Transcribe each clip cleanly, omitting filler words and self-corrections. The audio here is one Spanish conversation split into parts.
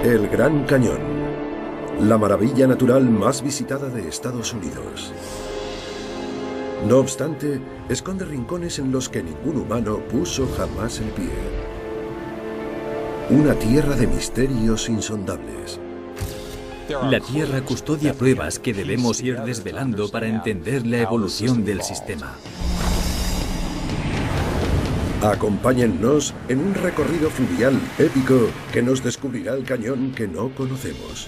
El Gran Cañón, la maravilla natural más visitada de Estados Unidos. No obstante, esconde rincones en los que ningún humano puso jamás el pie. Una tierra de misterios insondables. La Tierra custodia pruebas que debemos ir desvelando para entender la evolución del sistema. Acompáñennos en un recorrido fluvial épico que nos descubrirá el cañón que no conocemos.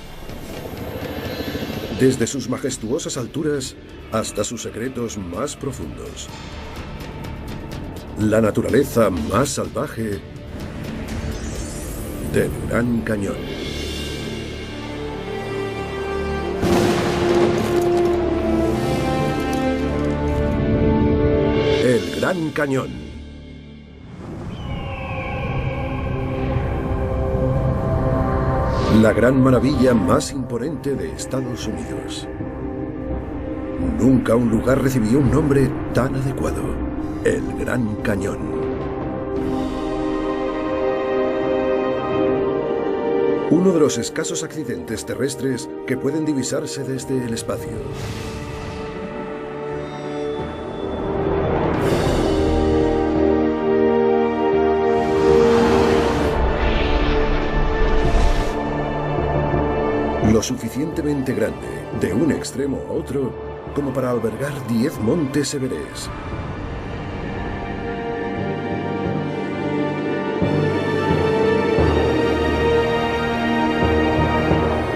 Desde sus majestuosas alturas hasta sus secretos más profundos. La naturaleza más salvaje del Gran Cañón. El Gran Cañón. La gran maravilla más imponente de Estados Unidos. Nunca un lugar recibió un nombre tan adecuado. El Gran Cañón. Uno de los escasos accidentes terrestres que pueden divisarse desde el espacio. Lo suficientemente grande, de un extremo a otro, como para albergar 10 montes Everest.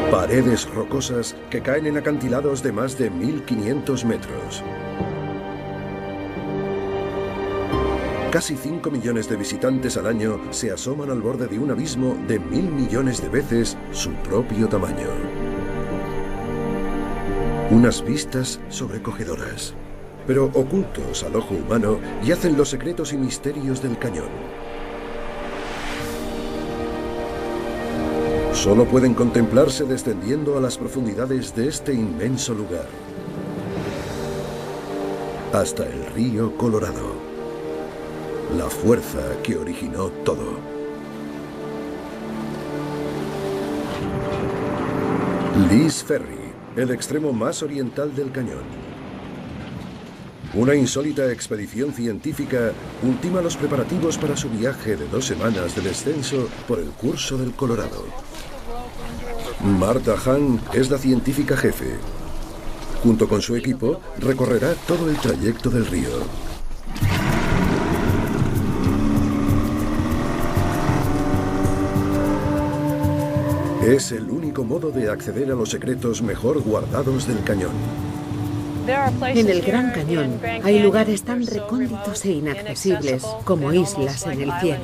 Paredes rocosas que caen en acantilados de más de 1500 metros. Casi 5 millones de visitantes al año se asoman al borde de un abismo de 1000 millones de veces su propio tamaño. Unas vistas sobrecogedoras, pero ocultos al ojo humano yacen los secretos y misterios del cañón. Solo pueden contemplarse descendiendo a las profundidades de este inmenso lugar. Hasta el río Colorado. La fuerza que originó todo. Lee's Ferry, el extremo más oriental del cañón. Una insólita expedición científica ultima los preparativos para su viaje de 2 semanas de descenso por el curso del Colorado. Martha Hahn es la científica jefe. Junto con su equipo, recorrerá todo el trayecto del río. Es el único modo de acceder a los secretos mejor guardados del cañón. En el Gran Cañón hay lugares tan recónditos e inaccesibles como islas en el cielo.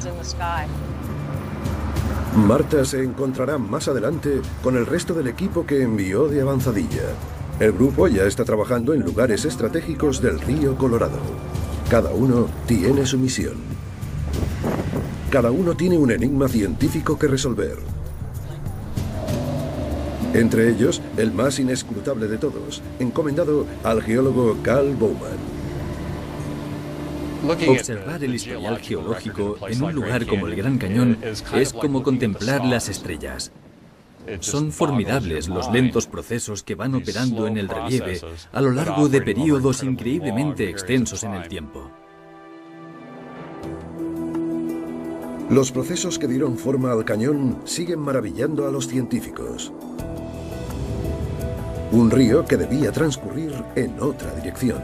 Martha se encontrará más adelante con el resto del equipo que envió de avanzadilla. El grupo ya está trabajando en lugares estratégicos del río Colorado. Cada uno tiene su misión. Cada uno tiene un enigma científico que resolver. Entre ellos, el más inescrutable de todos, encomendado al geólogo Carl Bowman. Observar el historial geológico en un lugar como el Gran Cañón es como contemplar las estrellas. Son formidables los lentos procesos que van operando en el relieve a lo largo de períodos increíblemente extensos en el tiempo. Los procesos que dieron forma al cañón siguen maravillando a los científicos. Un río que debía transcurrir en otra dirección.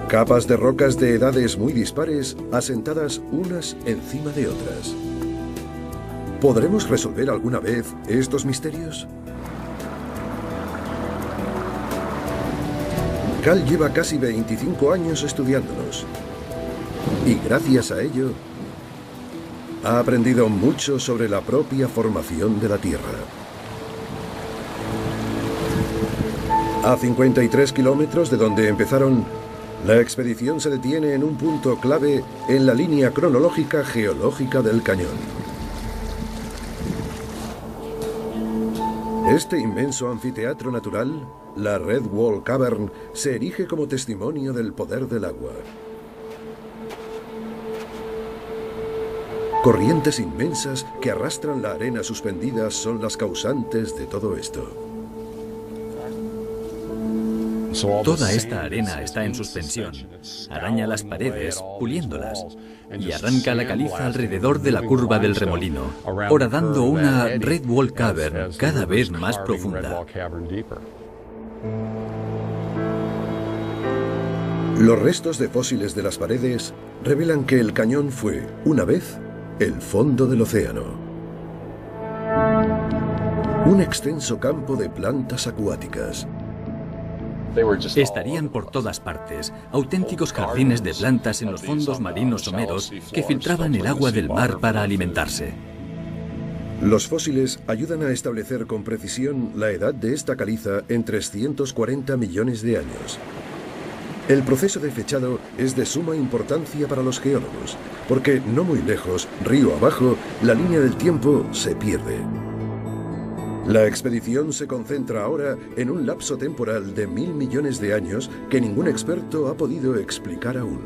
Capas de rocas de edades muy dispares, asentadas unas encima de otras. ¿Podremos resolver alguna vez estos misterios? Cal lleva casi 25 años estudiándolos. Y gracias a ello, ha aprendido mucho sobre la propia formación de la Tierra. A 53 kilómetros de donde empezaron, la expedición se detiene en un punto clave en la línea cronológica geológica del cañón. Este inmenso anfiteatro natural, la Red Wall Cavern, se erige como testimonio del poder del agua. Corrientes inmensas que arrastran la arena suspendida son las causantes de todo esto. Toda esta arena está en suspensión, araña las paredes, puliéndolas, y arranca la caliza alrededor de la curva del remolino, horadando una Red Wall Cavern cada vez más profunda. Los restos de fósiles de las paredes revelan que el cañón fue, una vez, el fondo del océano. Un extenso campo de plantas acuáticas. Estarían por todas partes, auténticos jardines de plantas en los fondos marinos someros que filtraban el agua del mar para alimentarse. Los fósiles ayudan a establecer con precisión la edad de esta caliza en 340 millones de años. El proceso de fechado es de suma importancia para los geólogos, porque no muy lejos, río abajo, la línea del tiempo se pierde. La expedición se concentra ahora en un lapso temporal de 1000 millones de años que ningún experto ha podido explicar aún.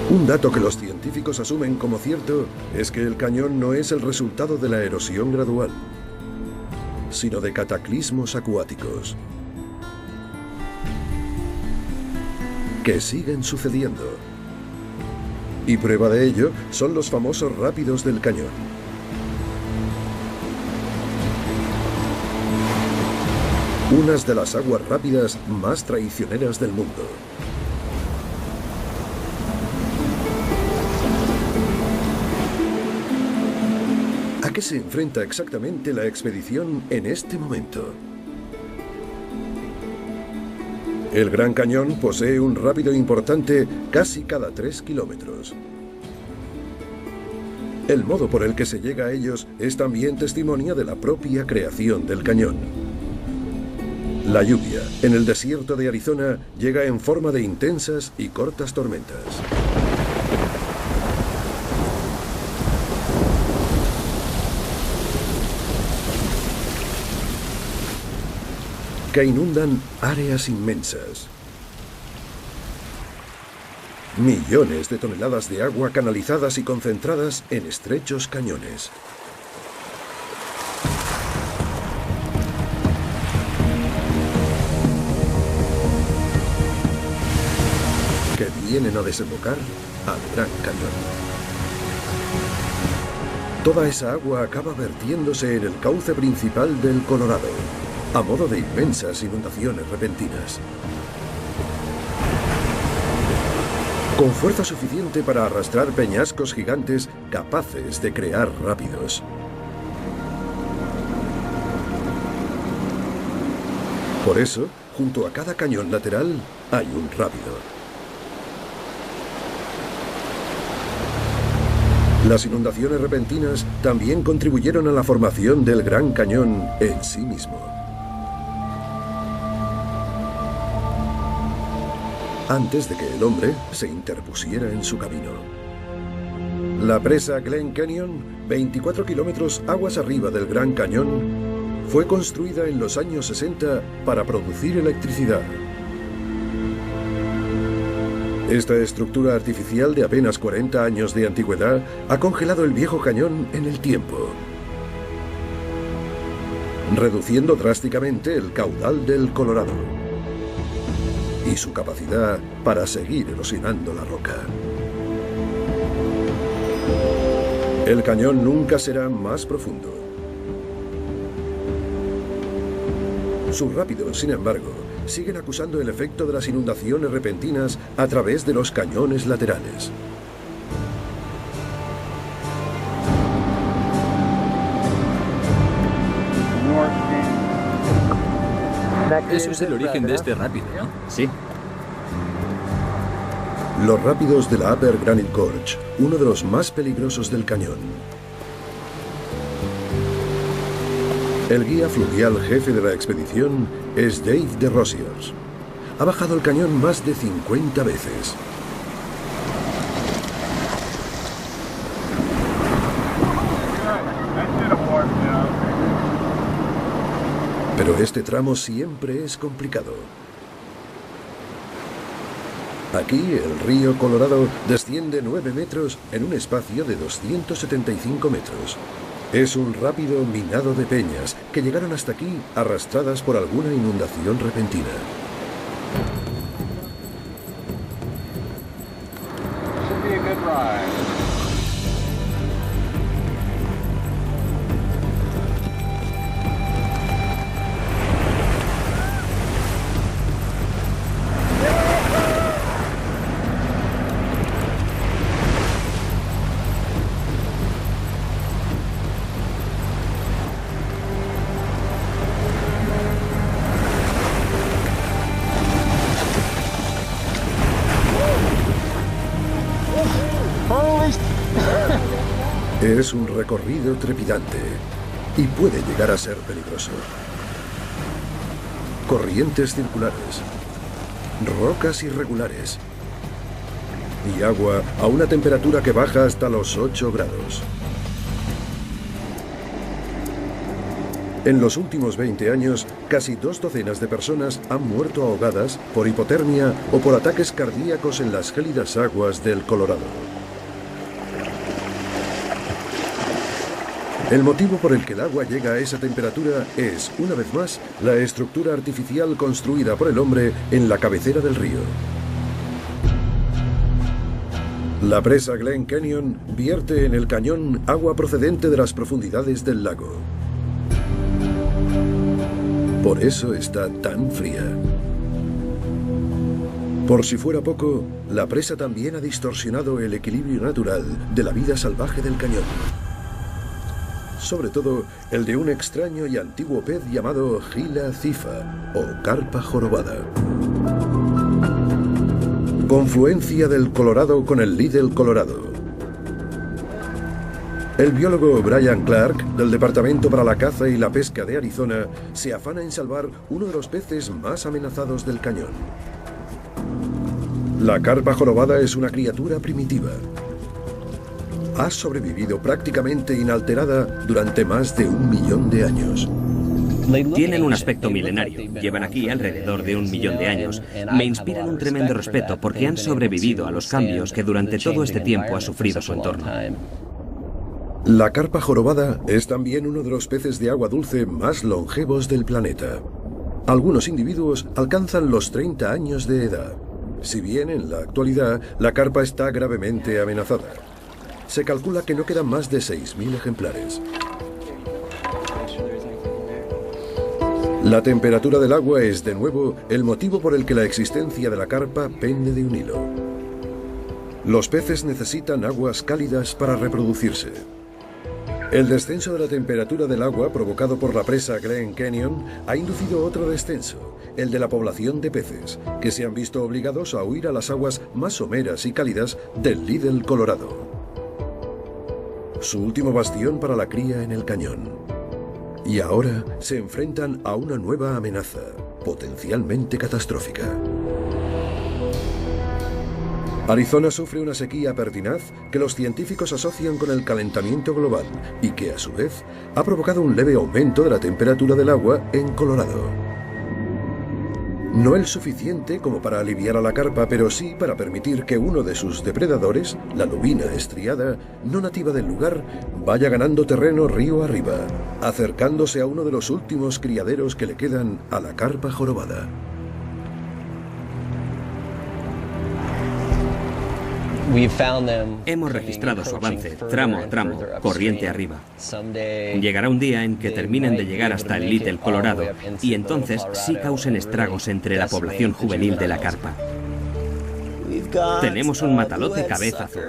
Un dato que los científicos asumen como cierto es que el cañón no es el resultado de la erosión gradual, sino de cataclismos acuáticos que siguen sucediendo. Y prueba de ello son los famosos rápidos del cañón. Unas de las aguas rápidas más traicioneras del mundo. ¿A qué se enfrenta exactamente la expedición en este momento? El Gran Cañón posee un rápido importante casi cada 3 kilómetros. El modo por el que se llega a ellos es también testimonio de la propia creación del cañón. La lluvia en el desierto de Arizona llega en forma de intensas y cortas tormentas. Que inundan áreas inmensas. Millones de toneladas de agua canalizadas y concentradas en estrechos cañones. Que vienen a desembocar al Gran Cañón. Toda esa agua acaba vertiéndose en el cauce principal del Colorado, a modo de inmensas inundaciones repentinas. Con fuerza suficiente para arrastrar peñascos gigantes capaces de crear rápidos. Por eso, junto a cada cañón lateral, hay un rápido. Las inundaciones repentinas también contribuyeron a la formación del Gran Cañón en sí mismo. Antes de que el hombre se interpusiera en su camino. La presa Glen Canyon, 24 kilómetros aguas arriba del Gran Cañón, fue construida en los años 60 para producir electricidad. Esta estructura artificial de apenas 40 años de antigüedad ha congelado el viejo cañón en el tiempo, reduciendo drásticamente el caudal del Colorado y su capacidad para seguir erosionando la roca. El cañón nunca será más profundo. Sus rápidos, sin embargo, siguen acusando el efecto de las inundaciones repentinas a través de los cañones laterales. Eso es el origen de este rápido, ¿no? Sí. Los rápidos de la Upper Granite Gorge, uno de los más peligrosos del cañón. El guía fluvial jefe de la expedición es Dave DeRosiers. Ha bajado el cañón más de 50 veces. Pero este tramo siempre es complicado. Aquí el río Colorado desciende 9 metros en un espacio de 275 metros. Es un rápido minado de peñas que llegaron hasta aquí arrastradas por alguna inundación repentina. Es un recorrido trepidante y puede llegar a ser peligroso. Corrientes circulares, rocas irregulares y agua a una temperatura que baja hasta los 8 grados. En los últimos 20 años, casi 2 docenas de personas han muerto ahogadas por hipotermia o por ataques cardíacos en las gélidas aguas del Colorado. El motivo por el que el agua llega a esa temperatura es, una vez más, la estructura artificial construida por el hombre en la cabecera del río. La presa Glen Canyon vierte en el cañón agua procedente de las profundidades del lago. Por eso está tan fría. Por si fuera poco, la presa también ha distorsionado el equilibrio natural de la vida salvaje del cañón. Sobre todo el de un extraño y antiguo pez llamado Gila cifa o carpa jorobada. Confluencia del Colorado con el Little Colorado. El biólogo Brian Clark, del Departamento para la Caza y la Pesca de Arizona, se afana en salvar uno de los peces más amenazados del cañón. La carpa jorobada es una criatura primitiva. Ha sobrevivido prácticamente inalterada durante más de 1 millón de años. Tienen un aspecto milenario, llevan aquí alrededor de 1 millón de años. Me inspiran un tremendo respeto porque han sobrevivido a los cambios que durante todo este tiempo ha sufrido su entorno. La carpa jorobada es también uno de los peces de agua dulce más longevos del planeta. Algunos individuos alcanzan los 30 años de edad. Si bien en la actualidad la carpa está gravemente amenazada. Se calcula que no quedan más de 6.000 ejemplares. La temperatura del agua es, de nuevo, el motivo por el que la existencia de la carpa pende de un hilo. Los peces necesitan aguas cálidas para reproducirse. El descenso de la temperatura del agua provocado por la presa Glen Canyon ha inducido otro descenso, el de la población de peces, que se han visto obligados a huir a las aguas más someras y cálidas del Little Colorado. Su último bastión para la cría en el cañón. Y ahora se enfrentan a una nueva amenaza, potencialmente catastrófica. Arizona sufre una sequía pertinaz que los científicos asocian con el calentamiento global y que, a su vez, ha provocado un leve aumento de la temperatura del agua en Colorado. No el suficiente como para aliviar a la carpa, pero sí para permitir que uno de sus depredadores, la lubina estriada, no nativa del lugar, vaya ganando terreno río arriba, acercándose a uno de los últimos criaderos que le quedan a la carpa jorobada. Hemos registrado su avance, tramo a tramo, corriente arriba. Llegará un día en que terminen de llegar hasta el Little Colorado y entonces sí causen estragos entre la población juvenil de la carpa. Tenemos un matalote cabeza azul.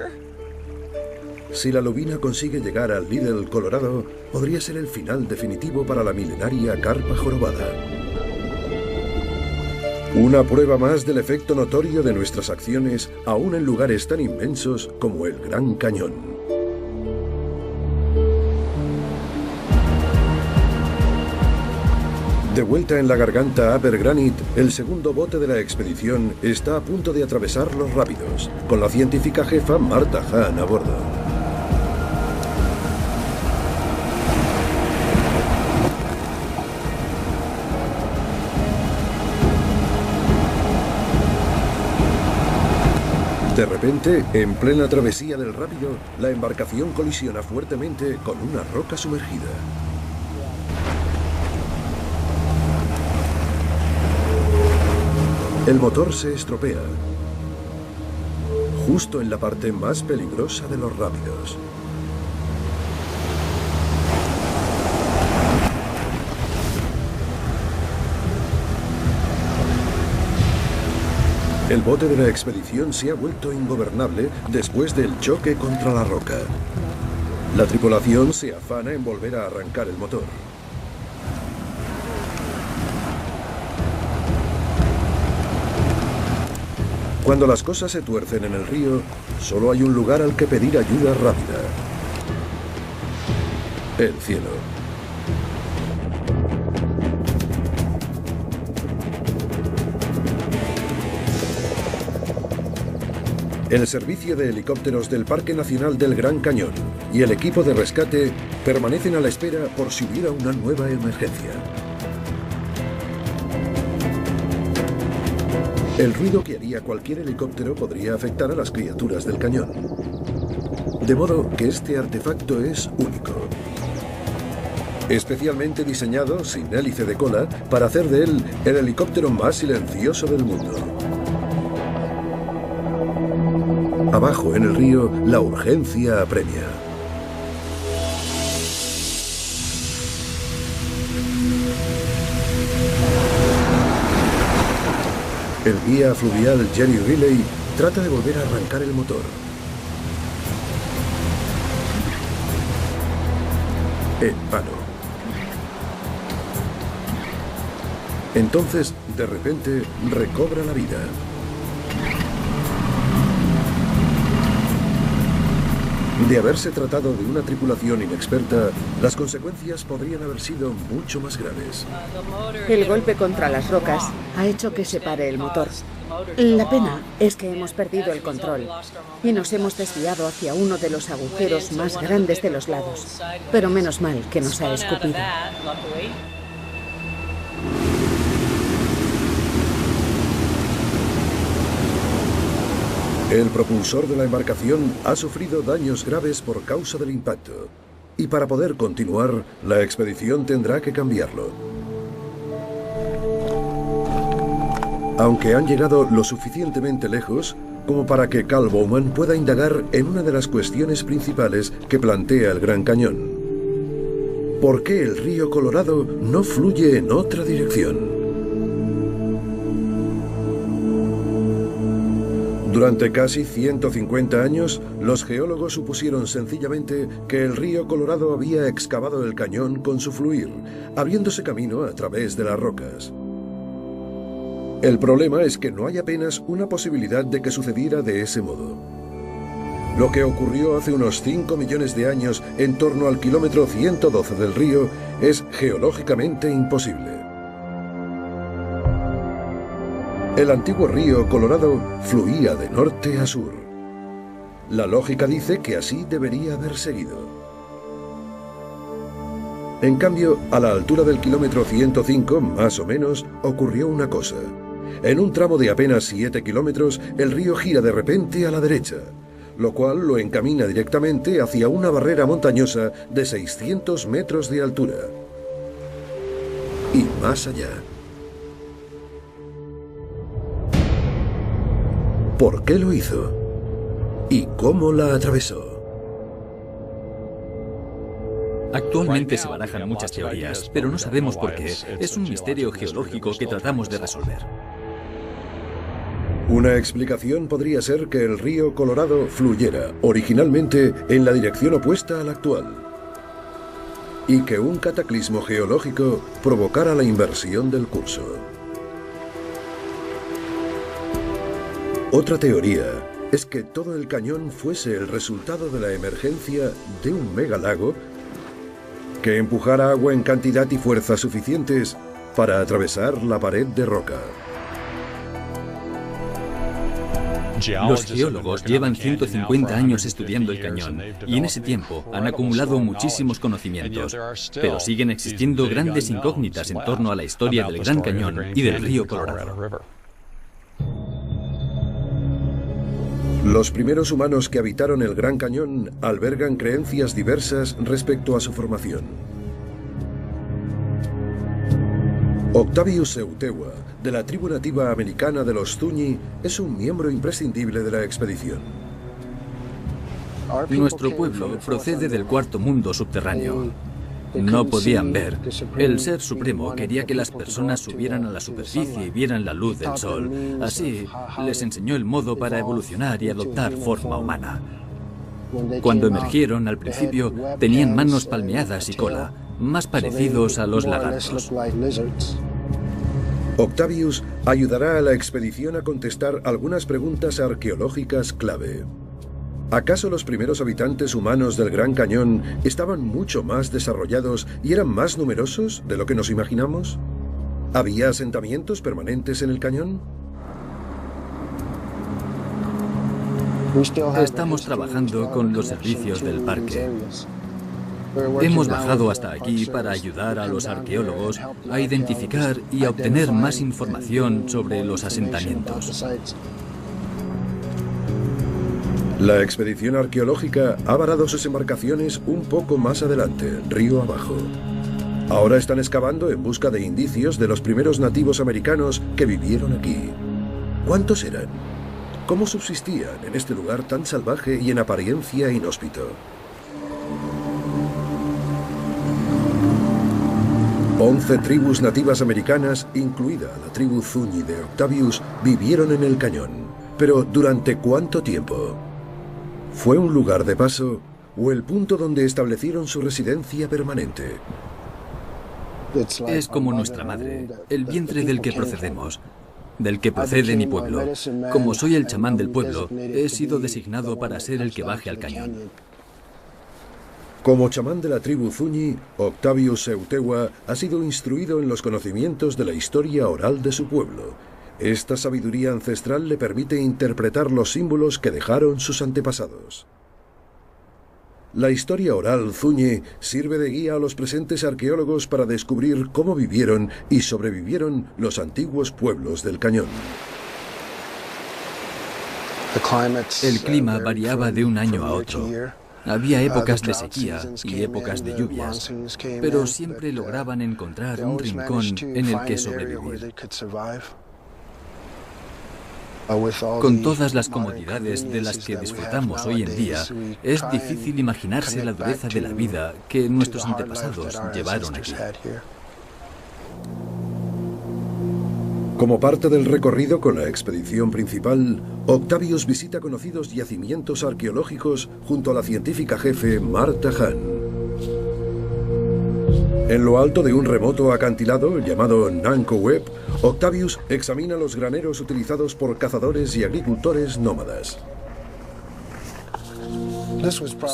Si la lubina consigue llegar al Little Colorado, podría ser el final definitivo para la milenaria carpa jorobada. Una prueba más del efecto notorio de nuestras acciones, aún en lugares tan inmensos como el Gran Cañón. De vuelta en la garganta Upper Granite, el segundo bote de la expedición está a punto de atravesar los rápidos, con la científica jefa Martha Hahn a bordo. De repente, en plena travesía del rápido, la embarcación colisiona fuertemente con una roca sumergida. El motor se estropea, justo en la parte más peligrosa de los rápidos. El bote de la expedición se ha vuelto ingobernable después del choque contra la roca. La tripulación se afana en volver a arrancar el motor. Cuando las cosas se tuercen en el río, solo hay un lugar al que pedir ayuda rápida: el cielo. El servicio de helicópteros del Parque Nacional del Gran Cañón y el equipo de rescate permanecen a la espera por si hubiera una nueva emergencia. El ruido que haría cualquier helicóptero podría afectar a las criaturas del cañón. De modo que este artefacto es único. Especialmente diseñado, sin hélice de cola, para hacer de él el helicóptero más silencioso del mundo. Abajo en el río, la urgencia apremia. El guía fluvial Jerry Riley trata de volver a arrancar el motor. En vano. Entonces, de repente, recobra la vida. De haberse tratado de una tripulación inexperta, las consecuencias podrían haber sido mucho más graves. El golpe contra las rocas ha hecho que se pare el motor. La pena es que hemos perdido el control y nos hemos desviado hacia uno de los agujeros más grandes de los lados. Pero menos mal que nos ha escupido. El propulsor de la embarcación ha sufrido daños graves por causa del impacto, y para poder continuar, la expedición tendrá que cambiarlo. Aunque han llegado lo suficientemente lejos como para que Carl Bowman pueda indagar en una de las cuestiones principales que plantea el Gran Cañón: ¿por qué el río Colorado no fluye en otra dirección? Durante casi 150 años, los geólogos supusieron sencillamente que el río Colorado había excavado el cañón con su fluir, abriéndose camino a través de las rocas. El problema es que no hay apenas una posibilidad de que sucediera de ese modo. Lo que ocurrió hace unos 5 millones de años en torno al kilómetro 112 del río es geológicamente imposible. El antiguo río Colorado fluía de norte a sur. La lógica dice que así debería haber seguido. En cambio, a la altura del kilómetro 105, más o menos, ocurrió una cosa. En un tramo de apenas 7 kilómetros, el río gira de repente a la derecha, lo cual lo encamina directamente hacia una barrera montañosa de 600 metros de altura. Y más allá. ¿Por qué lo hizo? ¿Y cómo la atravesó? Actualmente se barajan muchas teorías, pero no sabemos por qué. Es un misterio geológico que tratamos de resolver. Una explicación podría ser que el río Colorado fluyera originalmente en la dirección opuesta a la actual, y que un cataclismo geológico provocara la inversión del curso. Otra teoría es que todo el cañón fuese el resultado de la emergencia de un megalago que empujara agua en cantidad y fuerza suficientes para atravesar la pared de roca. Los geólogos llevan 150 años estudiando el cañón y en ese tiempo han acumulado muchísimos conocimientos, pero siguen existiendo grandes incógnitas en torno a la historia del Gran Cañón y del río Colorado. Los primeros humanos que habitaron el Gran Cañón albergan creencias diversas respecto a su formación. Octavius Seutewa, de la tribu nativa americana de los Zuni, es un miembro imprescindible de la expedición. Nuestro pueblo procede del cuarto mundo subterráneo. No podían ver. El Ser Supremo quería que las personas subieran a la superficie y vieran la luz del sol. Así, les enseñó el modo para evolucionar y adoptar forma humana. Cuando emergieron, al principio, tenían manos palmeadas y cola, más parecidos a los lagartos. Octavius ayudará a la expedición a contestar algunas preguntas arqueológicas clave. ¿Acaso los primeros habitantes humanos del Gran Cañón estaban mucho más desarrollados y eran más numerosos de lo que nos imaginamos? ¿Había asentamientos permanentes en el cañón? Estamos trabajando con los servicios del parque. Hemos bajado hasta aquí para ayudar a los arqueólogos a identificar y a obtener más información sobre los asentamientos. La expedición arqueológica ha varado sus embarcaciones un poco más adelante, río abajo. Ahora están excavando en busca de indicios de los primeros nativos americanos que vivieron aquí. ¿Cuántos eran? ¿Cómo subsistían en este lugar tan salvaje y en apariencia inhóspito? 11 tribus nativas americanas, incluida la tribu Zuni de Octavius, vivieron en el cañón. Pero ¿durante cuánto tiempo? ¿Fue un lugar de paso o el punto donde establecieron su residencia permanente? Es como nuestra madre, el vientre del que procedemos, del que procede mi pueblo. Como soy el chamán del pueblo, he sido designado para ser el que baje al cañón. Como chamán de la tribu Zuni, Octavius Seutewa ha sido instruido en los conocimientos de la historia oral de su pueblo. Esta sabiduría ancestral le permite interpretar los símbolos que dejaron sus antepasados. La historia oral Zuni sirve de guía a los presentes arqueólogos para descubrir cómo vivieron y sobrevivieron los antiguos pueblos del cañón. El clima variaba de un año a otro. Había épocas de sequía y épocas de lluvias, pero siempre lograban encontrar un rincón en el que sobrevivir. Con todas las comodidades de las que disfrutamos hoy en día, es difícil imaginarse la dureza de la vida que nuestros antepasados llevaron aquí. Como parte del recorrido con la expedición principal, Octavius visita conocidos yacimientos arqueológicos junto a la científica jefe Martha Hahn. En lo alto de un remoto acantilado llamado Nanko Web, Octavius examina los graneros utilizados por cazadores y agricultores nómadas.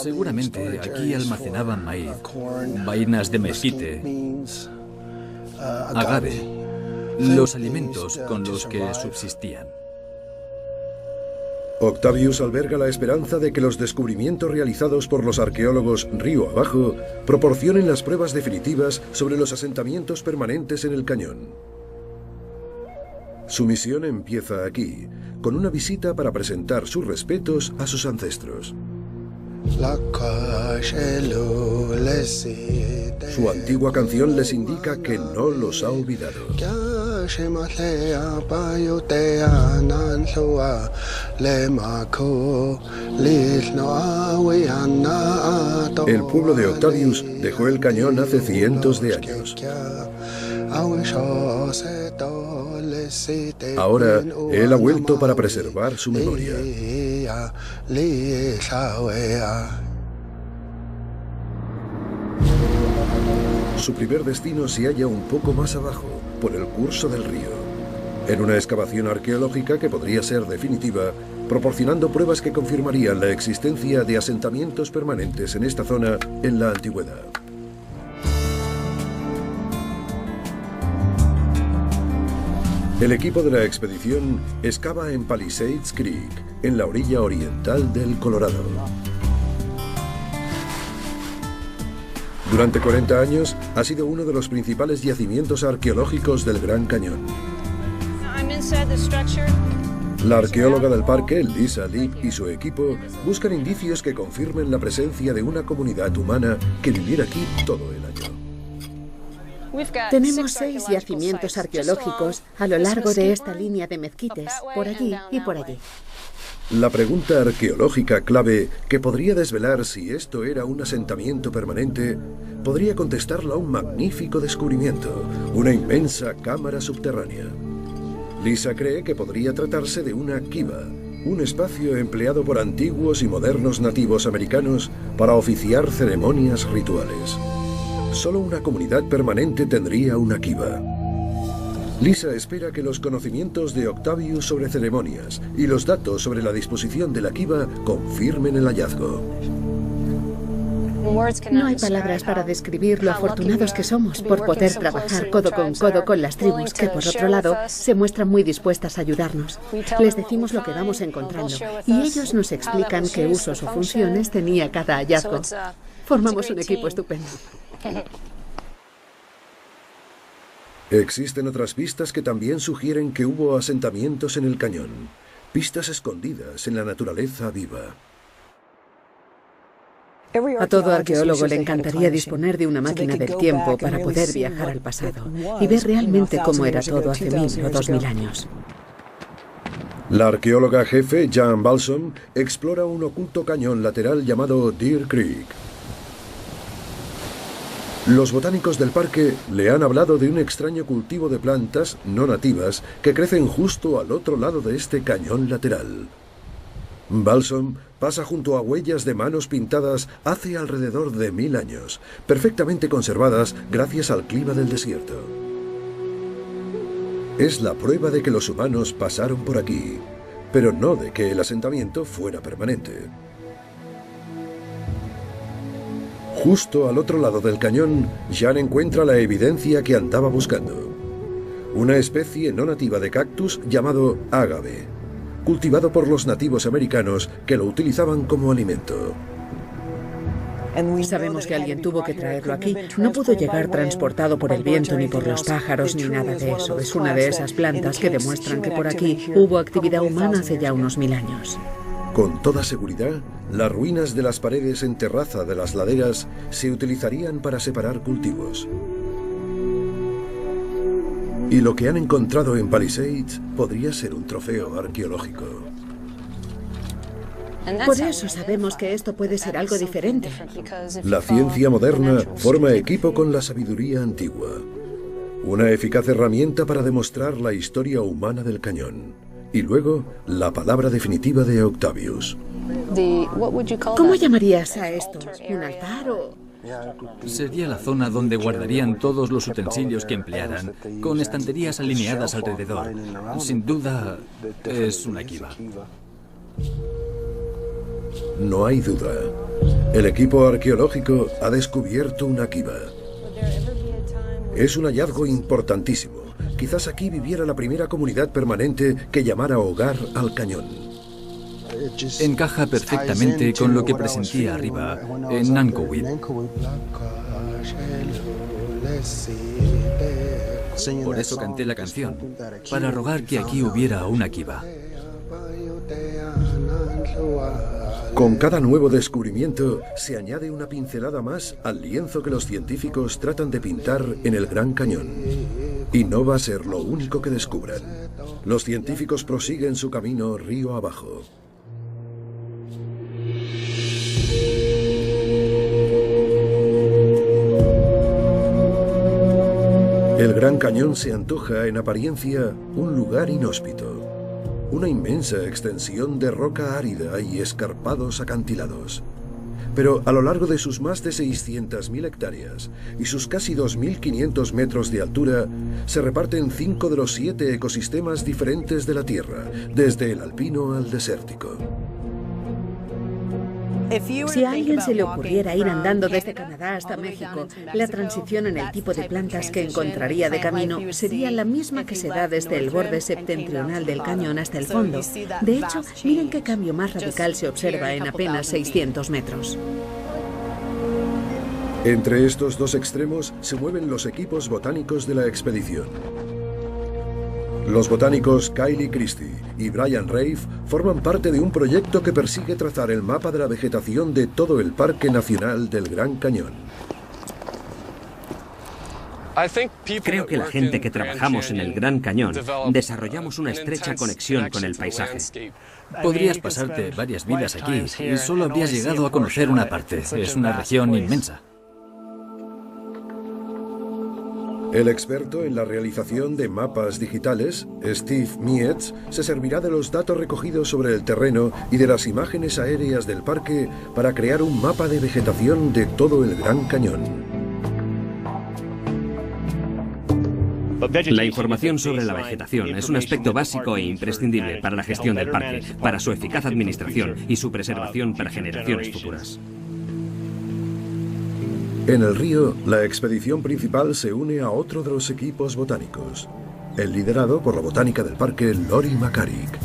Seguramente aquí almacenaban maíz, vainas de mezquite, agave, los alimentos con los que subsistían. Octavius alberga la esperanza de que los descubrimientos realizados por los arqueólogos río abajo proporcionen las pruebas definitivas sobre los asentamientos permanentes en el cañón. Su misión empieza aquí, con una visita para presentar sus respetos a sus ancestros. Su antigua canción les indica que no los ha olvidado. El pueblo de Octavius dejó el cañón hace cientos de años. Ahora, él ha vuelto para preservar su memoria. Su primer destino se halla un poco más abajo, por el curso del río, en una excavación arqueológica que podría ser definitiva, proporcionando pruebas que confirmarían la existencia de asentamientos permanentes en esta zona en la antigüedad. El equipo de la expedición excava en Palisades Creek, en la orilla oriental del Colorado. Durante 40 años ha sido uno de los principales yacimientos arqueológicos del Gran Cañón. La arqueóloga del parque, Lisa Leib, y su equipo buscan indicios que confirmen la presencia de una comunidad humana que viviera aquí todo el año. Tenemos 6 yacimientos arqueológicos a lo largo de esta línea de mezquites, por allí y por allí. La pregunta arqueológica clave que podría desvelar si esto era un asentamiento permanente podría contestarla un magnífico descubrimiento, una inmensa cámara subterránea. Lisa cree que podría tratarse de una kiva, un espacio empleado por antiguos y modernos nativos americanos para oficiar ceremonias rituales. Solo una comunidad permanente tendría una kiva. Lisa espera que los conocimientos de Octavius sobre ceremonias y los datos sobre la disposición de la kiva confirmen el hallazgo. No hay palabras para describir lo afortunados que somos por poder trabajar codo con las tribus que, por otro lado, se muestran muy dispuestas a ayudarnos. Les decimos lo que vamos encontrando y ellos nos explican qué usos o funciones tenía cada hallazgo. Formamos un equipo estupendo. Existen otras pistas que también sugieren que hubo asentamientos en el cañón, pistas escondidas en la naturaleza viva. A todo arqueólogo le encantaría disponer de una máquina del tiempo para poder viajar al pasado y ver realmente cómo era todo hace 1000 o 2000 años. La arqueóloga jefe, Jan Balsom, explora un oculto cañón lateral llamado Deer Creek. Los botánicos del parque le han hablado de un extraño cultivo de plantas no nativas que crecen justo al otro lado de este cañón lateral. Balsom pasa junto a huellas de manos pintadas hace alrededor de 1000 años, perfectamente conservadas gracias al clima del desierto. Es la prueba de que los humanos pasaron por aquí, pero no de que el asentamiento fuera permanente. Justo al otro lado del cañón, Jan encuentra la evidencia que andaba buscando. Una especie no nativa de cactus llamado ágave, cultivado por los nativos americanos que lo utilizaban como alimento. Sabemos que alguien tuvo que traerlo aquí. No pudo llegar transportado por el viento ni por los pájaros ni nada de eso. Es una de esas plantas que demuestran que por aquí hubo actividad humana hace ya unos 1000 años. Con toda seguridad, las ruinas de las paredes en terraza de las laderas se utilizarían para separar cultivos. Y lo que han encontrado en Palisades podría ser un trofeo arqueológico. Por eso sabemos que esto puede ser algo diferente. La ciencia moderna forma equipo con la sabiduría antigua. Una eficaz herramienta para demostrar la historia humana del cañón. Y luego, la palabra definitiva de Octavius. ¿Cómo llamarías a esto? ¿Un altar o...? Sería la zona donde guardarían todos los utensilios que emplearan, con estanterías alineadas alrededor. Sin duda, es una kiva. No hay duda. El equipo arqueológico ha descubierto una kiva. Es un hallazgo importantísimo. Quizás aquí viviera la primera comunidad permanente que llamara hogar al cañón. Encaja perfectamente con lo que presentía arriba, en Nancowit. Por eso canté la canción, para rogar que aquí hubiera una kiva. Con cada nuevo descubrimiento se añade una pincelada más al lienzo que los científicos tratan de pintar en el Gran Cañón. Y no va a ser lo único que descubran. Los científicos prosiguen su camino río abajo. El Gran Cañón se antoja en apariencia un lugar inhóspito. Una inmensa extensión de roca árida y escarpados acantilados. Pero a lo largo de sus más de 600.000 hectáreas y sus casi 2.500 metros de altura, se reparten 5 de los 7 ecosistemas diferentes de la Tierra, desde el alpino al desértico. Si a alguien se le ocurriera ir andando desde Canadá hasta México, la transición en el tipo de plantas que encontraría de camino sería la misma que se da desde el borde septentrional del cañón hasta el fondo. De hecho, miren qué cambio más radical se observa en apenas 600 metros. Entre estos dos extremos se mueven los equipos botánicos de la expedición. Los botánicos Kylie Christie y Brian Rafe forman parte de un proyecto que persigue trazar el mapa de la vegetación de todo el Parque Nacional del Gran Cañón. Creo que la gente que trabajamos en el Gran Cañón desarrollamos una estrecha conexión con el paisaje. Podrías pasarte varias vidas aquí y solo habrías llegado a conocer una parte. Es una región inmensa. El experto en la realización de mapas digitales, Steve Mietz, se servirá de los datos recogidos sobre el terreno y de las imágenes aéreas del parque para crear un mapa de vegetación de todo el Gran Cañón. La información sobre la vegetación es un aspecto básico e imprescindible para la gestión del parque, para su eficaz administración y su preservación para generaciones futuras. En el río, la expedición principal se une a otro de los equipos botánicos, el liderado por la botánica del parque Lori McCarrick.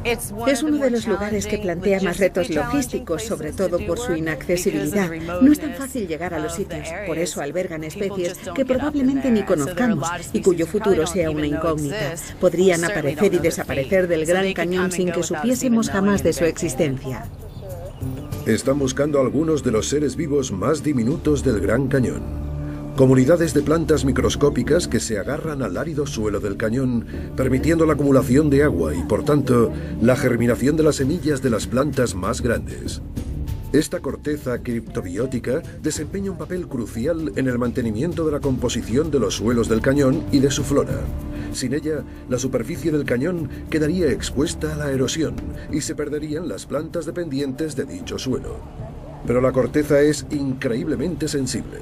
Es uno de los lugares que plantea más retos logísticos, sobre todo por su inaccesibilidad. No es tan fácil llegar a los sitios, por eso albergan especies que probablemente ni conozcamos y cuyo futuro sea una incógnita. Podrían aparecer y desaparecer del Gran Cañón sin que supiésemos jamás de su existencia. Están buscando algunos de los seres vivos más diminutos del Gran Cañón. Comunidades de plantas microscópicas que se agarran al árido suelo del cañón, permitiendo la acumulación de agua y, por tanto, la germinación de las semillas de las plantas más grandes. Esta corteza criptobiótica desempeña un papel crucial en el mantenimiento de la composición de los suelos del cañón y de su flora. Sin ella, la superficie del cañón quedaría expuesta a la erosión y se perderían las plantas dependientes de dicho suelo. Pero la corteza es increíblemente sensible.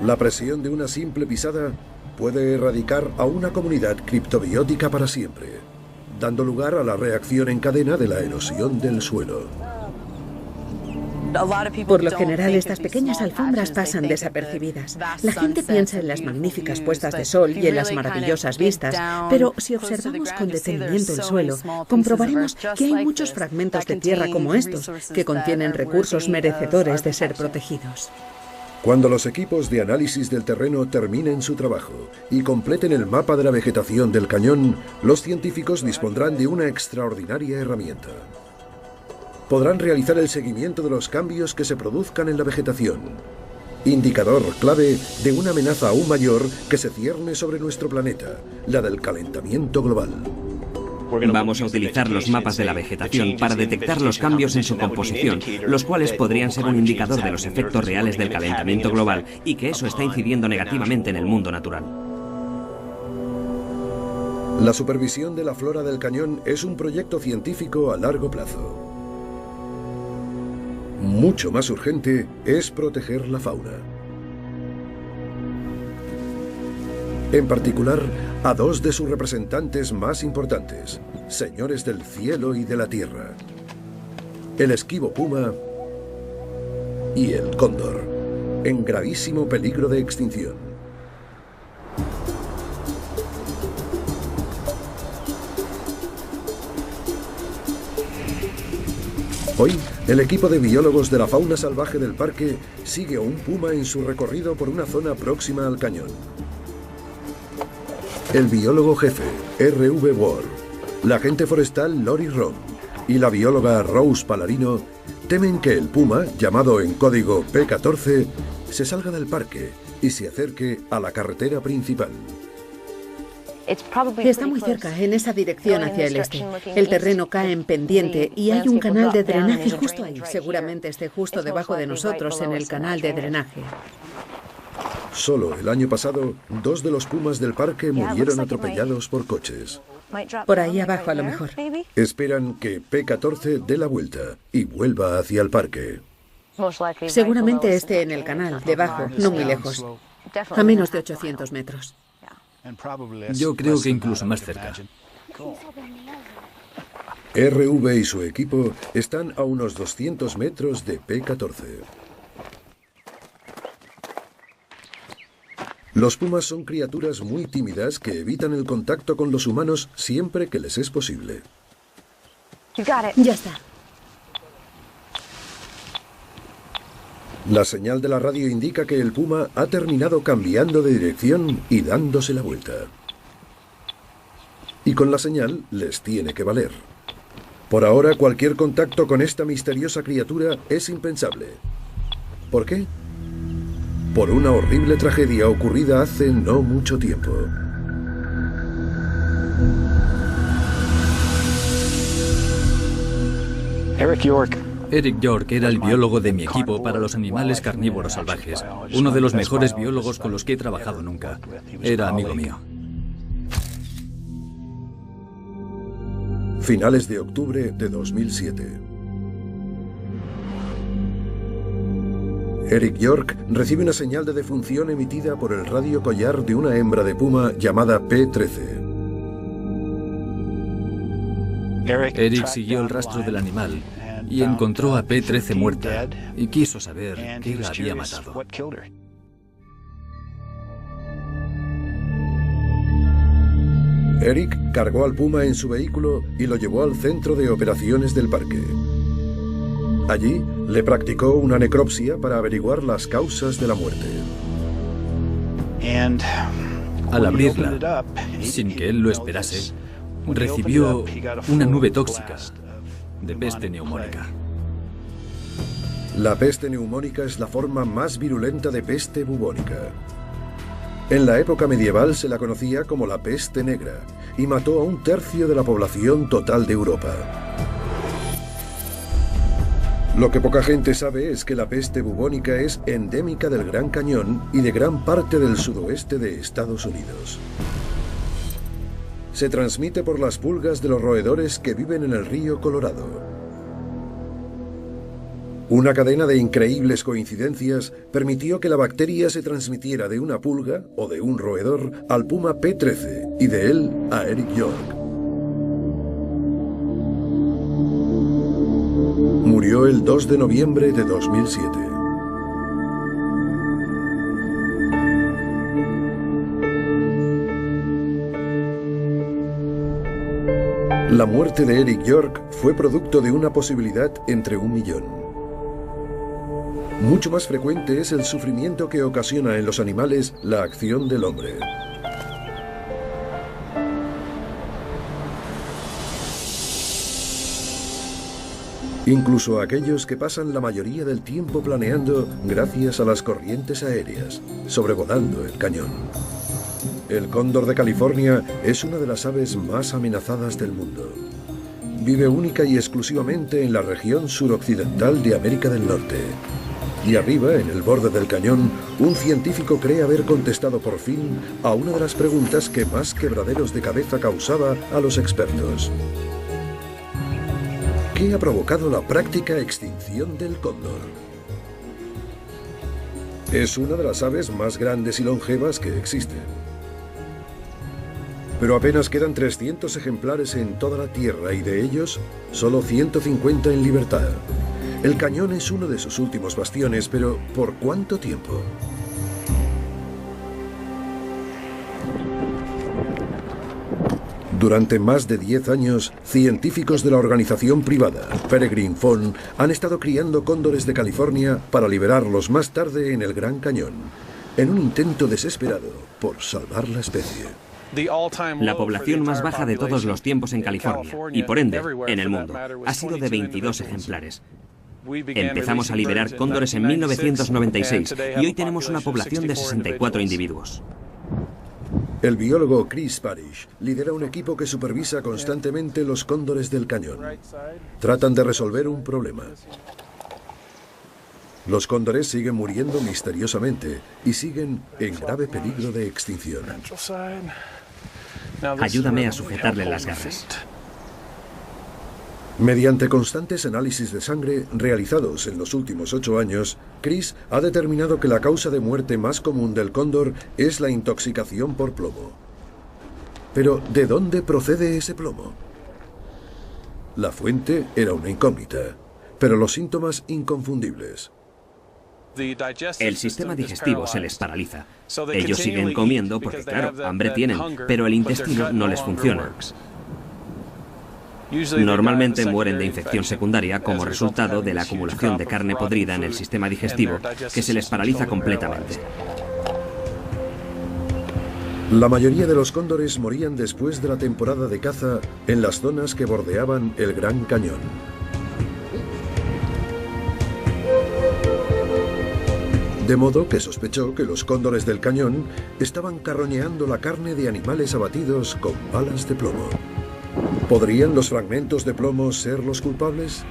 La presión de una simple pisada puede erradicar a una comunidad criptobiótica para siempre, dando lugar a la reacción en cadena de la erosión del suelo. Por lo general, estas pequeñas alfombras pasan desapercibidas. La gente piensa en las magníficas puestas de sol y en las maravillosas vistas, pero si observamos con detenimiento el suelo, comprobaremos que hay muchos fragmentos de tierra como estos, que contienen recursos merecedores de ser protegidos. Cuando los equipos de análisis del terreno terminen su trabajo y completen el mapa de la vegetación del cañón, los científicos dispondrán de una extraordinaria herramienta. Podrán realizar el seguimiento de los cambios que se produzcan en la vegetación, indicador clave de una amenaza aún mayor que se cierne sobre nuestro planeta, la del calentamiento global. Vamos a utilizar los mapas de la vegetación para detectar los cambios en su composición, los cuales podrían ser un indicador de los efectos reales del calentamiento global y que eso está incidiendo negativamente en el mundo natural. La supervisión de la flora del cañón es un proyecto científico a largo plazo. Mucho más urgente es proteger la fauna. En particular, a dos de sus representantes más importantes, señores del cielo y de la tierra: el esquivo puma y el cóndor, en gravísimo peligro de extinción. Hoy, el equipo de biólogos de la fauna salvaje del parque sigue a un puma en su recorrido por una zona próxima al cañón. El biólogo jefe, R.V. Ward, la agente forestal Lori Rom y la bióloga Rose Palarino temen que el puma, llamado en código P14, se salga del parque y se acerque a la carretera principal. Está muy cerca, en esa dirección hacia el este. El terreno cae en pendiente y hay un canal de drenaje justo ahí. Seguramente esté justo debajo de nosotros en el canal de drenaje. Solo el año pasado, 2 de los pumas del parque murieron atropellados por coches. Por ahí abajo a lo mejor. Esperan que P14 dé la vuelta y vuelva hacia el parque. Seguramente esté en el canal, debajo, no muy lejos. A menos de 800 metros. Yo creo que incluso más cerca. RV y su equipo están a unos 200 metros de P14. Los pumas son criaturas muy tímidas que evitan el contacto con los humanos siempre que les es posible. Ya está. La señal de la radio indica que el puma ha terminado cambiando de dirección y dándose la vuelta. Y con la señal les tiene que valer. Por ahora, cualquier contacto con esta misteriosa criatura es impensable. ¿Por qué? Por una horrible tragedia ocurrida hace no mucho tiempo. Eric York era el biólogo de mi equipo para los animales carnívoros salvajes, uno de los mejores biólogos con los que he trabajado nunca. Era amigo mío. Finales de octubre de 2007. Eric York recibe una señal de defunción emitida por el radio collar de una hembra de puma llamada P13. Eric siguió el rastro del animal y encontró a P13 muerta y quiso saber qué la había matado. Eric cargó al puma en su vehículo y lo llevó al centro de operaciones del parque. Allí le practicó una necropsia para averiguar las causas de la muerte. Al abrirla, sin que él lo esperase, recibió una nube tóxica de peste neumónica. La peste neumónica es la forma más virulenta de peste bubónica. En la época medieval se la conocía como la peste negra y mató a 1/3 de la población total de Europa. Lo que poca gente sabe es que la peste bubónica es endémica del Gran Cañón y de gran parte del sudoeste de Estados Unidos. Se transmite por las pulgas de los roedores que viven en el río Colorado. Una cadena de increíbles coincidencias permitió que la bacteria se transmitiera de una pulga o de un roedor al puma P13 y de él a Eric York. Murió el 2 de noviembre de 2007. La muerte de Eric York fue producto de una posibilidad entre 1 millón. Mucho más frecuente es el sufrimiento que ocasiona en los animales la acción del hombre. Incluso aquellos que pasan la mayoría del tiempo planeando gracias a las corrientes aéreas, sobrevolando el cañón. El cóndor de California es una de las aves más amenazadas del mundo. Vive única y exclusivamente en la región suroccidental de América del Norte. Y arriba, en el borde del cañón, un científico cree haber contestado por fin a una de las preguntas que más quebraderos de cabeza causaba a los expertos. ¿Qué ha provocado la práctica extinción del cóndor? Es una de las aves más grandes y longevas que existen. Pero apenas quedan 300 ejemplares en toda la Tierra y de ellos, solo 150 en libertad. El cañón es uno de sus últimos bastiones, pero ¿por cuánto tiempo? Durante más de 10 años, científicos de la organización privada Peregrine Fund han estado criando cóndores de California para liberarlos más tarde en el Gran Cañón, en un intento desesperado por salvar la especie. La población más baja de todos los tiempos en California, y por ende, en el mundo, ha sido de 22 ejemplares. Empezamos a liberar cóndores en 1996 y hoy tenemos una población de 64 individuos. El biólogo Chris Parrish lidera un equipo que supervisa constantemente los cóndores del cañón. Tratan de resolver un problema. Los cóndores siguen muriendo misteriosamente y siguen en grave peligro de extinción. Ayúdame a sujetarle las garras. Mediante constantes análisis de sangre realizados en los últimos 8 años, Chris ha determinado que la causa de muerte más común del cóndor es la intoxicación por plomo. Pero, ¿de dónde procede ese plomo? La fuente era una incógnita, pero los síntomas inconfundibles. El sistema digestivo se les paraliza. Ellos siguen comiendo porque, claro, hambre tienen, pero el intestino no les funciona. Normalmente mueren de infección secundaria como resultado de la acumulación de carne podrida en el sistema digestivo, que se les paraliza completamente. La mayoría de los cóndores morían después de la temporada de caza en las zonas que bordeaban el Gran Cañón. De modo que sospechó que los cóndores del cañón estaban carroñeando la carne de animales abatidos con balas de plomo. ¿Podrían los fragmentos de plomo ser los culpables?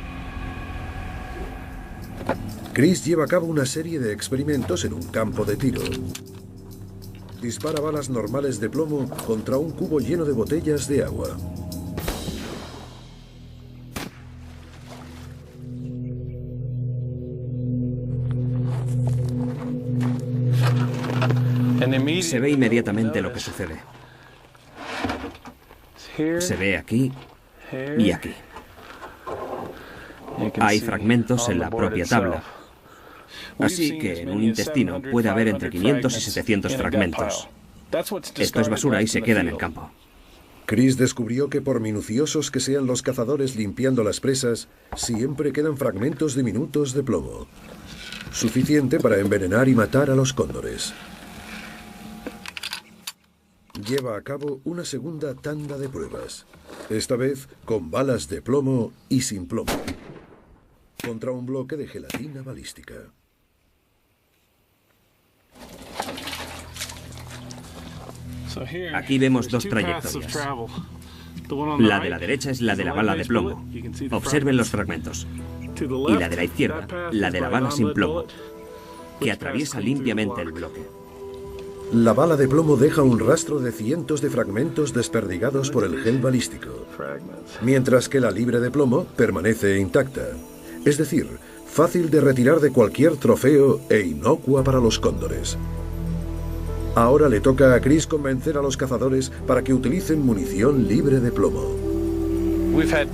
Chris lleva a cabo una serie de experimentos en un campo de tiro. Dispara balas normales de plomo contra un cubo lleno de botellas de agua. Se ve inmediatamente lo que sucede. Se ve aquí y aquí. Hay fragmentos en la propia tabla. Así que en un intestino puede haber entre 500 y 700 fragmentos. Esto es basura y se queda en el campo. Chris descubrió que por minuciosos que sean los cazadores limpiando las presas, siempre quedan fragmentos diminutos de plomo. Suficiente para envenenar y matar a los cóndores. Lleva a cabo una segunda tanda de pruebas, esta vez con balas de plomo y sin plomo, contra un bloque de gelatina balística. Aquí vemos dos trayectorias. La de la derecha es la de la bala de plomo. Observen los fragmentos. Y la de la izquierda, la de la bala sin plomo, que atraviesa limpiamente el bloque. La bala de plomo deja un rastro de cientos de fragmentos desperdigados por el gel balístico, mientras que la libre de plomo permanece intacta, es decir, fácil de retirar de cualquier trofeo e inocua para los cóndores. Ahora le toca a Chris convencer a los cazadores para que utilicen munición libre de plomo.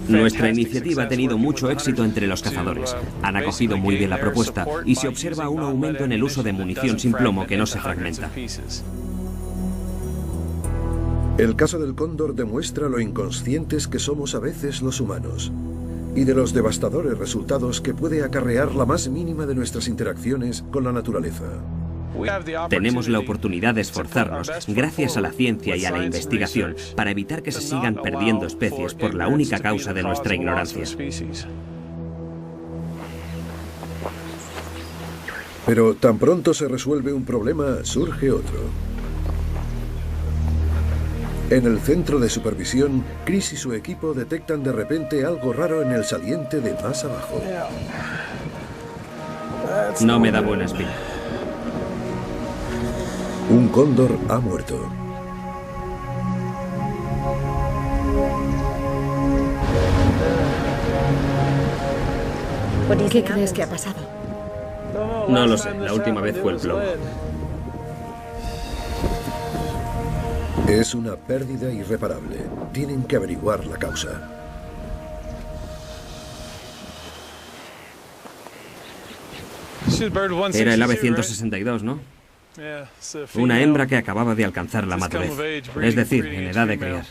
Nuestra iniciativa ha tenido mucho éxito entre los cazadores. Han acogido muy bien la propuesta y se observa un aumento en el uso de munición sin plomo que no se fragmenta. El caso del cóndor demuestra lo inconscientes que somos a veces los humanos y de los devastadores resultados que puede acarrear la más mínima de nuestras interacciones con la naturaleza. Tenemos la oportunidad de esforzarnos, gracias a la ciencia y a la investigación, para evitar que se sigan perdiendo especies por la única causa de nuestra ignorancia. Pero tan pronto se resuelve un problema, surge otro. En el centro de supervisión, Chris y su equipo detectan de repente algo raro en el saliente de más abajo. No me da buena espina. Un cóndor ha muerto. ¿Qué crees que ha pasado? No lo sé, la última vez fue el plomo. Es una pérdida irreparable. Tienen que averiguar la causa. Era el ave 162, ¿no? Una hembra que acababa de alcanzar la madurez, es decir, en edad de criar.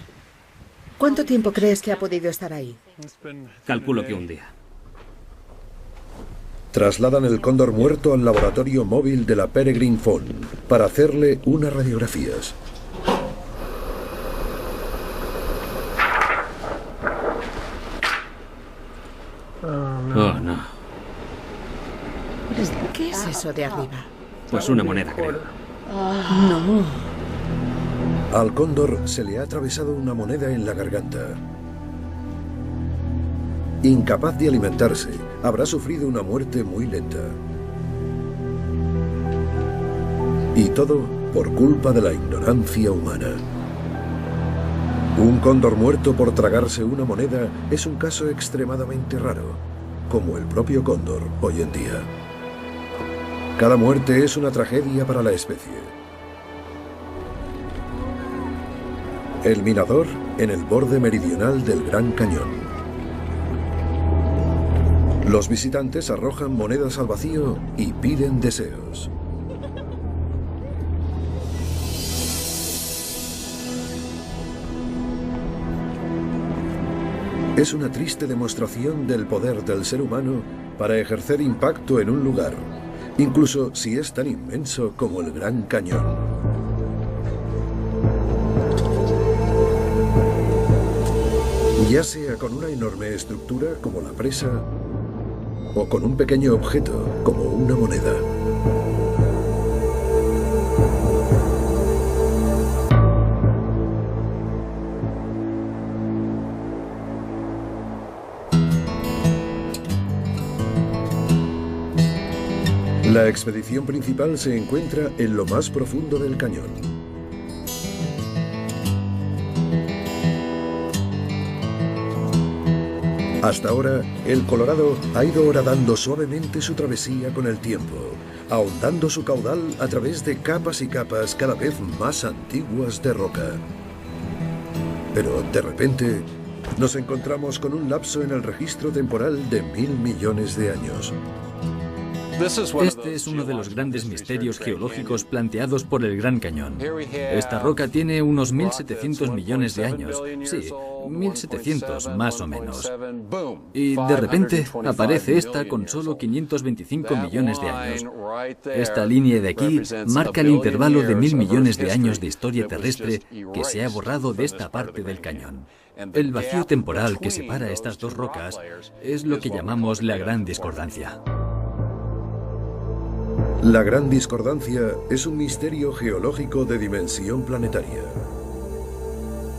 ¿Cuánto tiempo crees que ha podido estar ahí? Calculo que un día. Trasladan el cóndor muerto al laboratorio móvil de la Peregrine Fawn para hacerle unas radiografías. Oh, no. ¿Qué es eso de arriba? Pues una moneda, creo. No. Al cóndor se le ha atravesado una moneda en la garganta. Incapaz de alimentarse, habrá sufrido una muerte muy lenta. Y todo por culpa de la ignorancia humana. Un cóndor muerto por tragarse una moneda es un caso extremadamente raro, como el propio cóndor hoy en día. Cada muerte es una tragedia para la especie. El mirador en el borde meridional del Gran Cañón. Los visitantes arrojan monedas al vacío y piden deseos. Es una triste demostración del poder del ser humano para ejercer impacto en un lugar, incluso si es tan inmenso como el Gran Cañón. Ya sea con una enorme estructura como la presa o con un pequeño objeto como una moneda. La expedición principal se encuentra en lo más profundo del cañón. Hasta ahora, el Colorado ha ido horadando suavemente su travesía con el tiempo, ahondando su caudal a través de capas y capas cada vez más antiguas de roca. Pero, de repente, nos encontramos con un lapso en el registro temporal de 1000 millones de años. Este es uno de los grandes misterios geológicos planteados por el Gran Cañón. Esta roca tiene unos 1700 millones de años. Sí, 1700 más o menos. Y de repente aparece esta con solo 525 millones de años. Esta línea de aquí marca el intervalo de 1000 millones de años de historia terrestre que se ha borrado de esta parte del cañón. El vacío temporal que separa estas dos rocas es lo que llamamos la Gran Discordancia. La Gran Discordancia es un misterio geológico de dimensión planetaria.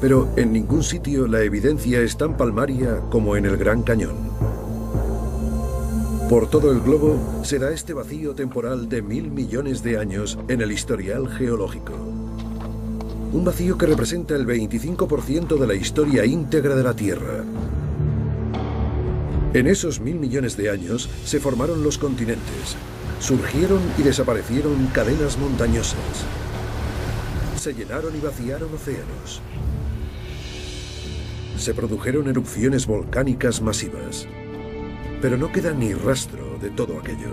Pero en ningún sitio la evidencia es tan palmaria como en el Gran Cañón. Por todo el globo se da este vacío temporal de 1000 millones de años en el historial geológico. Un vacío que representa el 25% de la historia íntegra de la Tierra. En esos 1000 millones de años se formaron los continentes. Surgieron y desaparecieron cadenas montañosas. Se llenaron y vaciaron océanos. Se produjeron erupciones volcánicas masivas. Pero no queda ni rastro de todo aquello.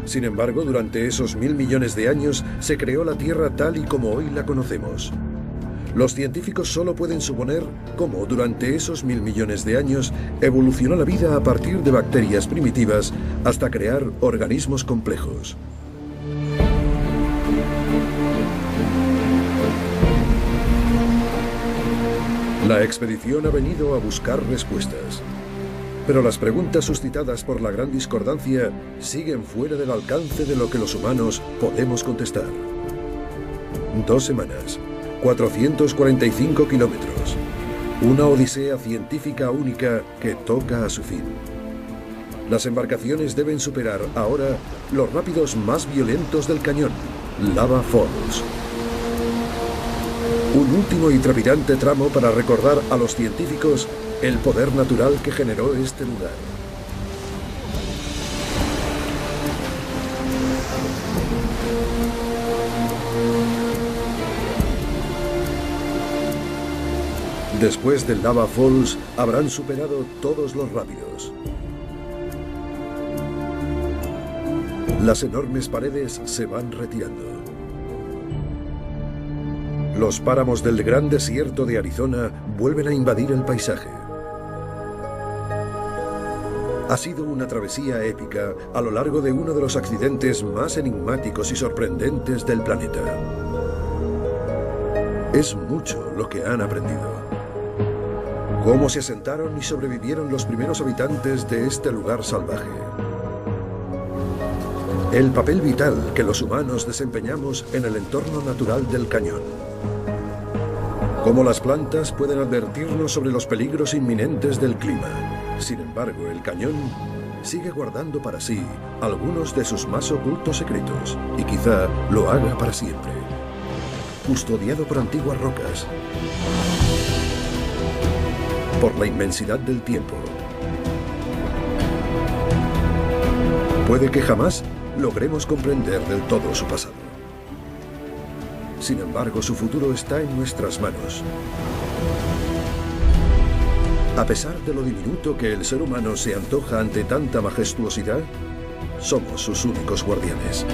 Sin embargo, durante esos 1000 millones de años se creó la Tierra tal y como hoy la conocemos. Los científicos solo pueden suponer cómo durante esos 1000 millones de años evolucionó la vida a partir de bacterias primitivas hasta crear organismos complejos. La expedición ha venido a buscar respuestas. Pero las preguntas suscitadas por la Gran Discordancia siguen fuera del alcance de lo que los humanos podemos contestar. 2 semanas. 445 kilómetros. Una odisea científica única que toca a su fin. Las embarcaciones deben superar ahora los rápidos más violentos del cañón, Lava Falls. Un último y trepidante tramo para recordar a los científicos el poder natural que generó este lugar. Después del Lava Falls, habrán superado todos los rápidos. Las enormes paredes se van retirando. Los páramos del gran desierto de Arizona vuelven a invadir el paisaje. Ha sido una travesía épica a lo largo de uno de los accidentes más enigmáticos y sorprendentes del planeta. Es mucho lo que han aprendido. Cómo se asentaron y sobrevivieron los primeros habitantes de este lugar salvaje. El papel vital que los humanos desempeñamos en el entorno natural del cañón. Cómo las plantas pueden advertirnos sobre los peligros inminentes del clima. Sin embargo, el cañón sigue guardando para sí algunos de sus más ocultos secretos, y quizá lo haga para siempre. Custodiado por antiguas rocas, por la inmensidad del tiempo. Puede que jamás logremos comprender del todo su pasado. Sin embargo, su futuro está en nuestras manos. A pesar de lo diminuto que el ser humano se antoja ante tanta majestuosidad, somos sus únicos guardianes.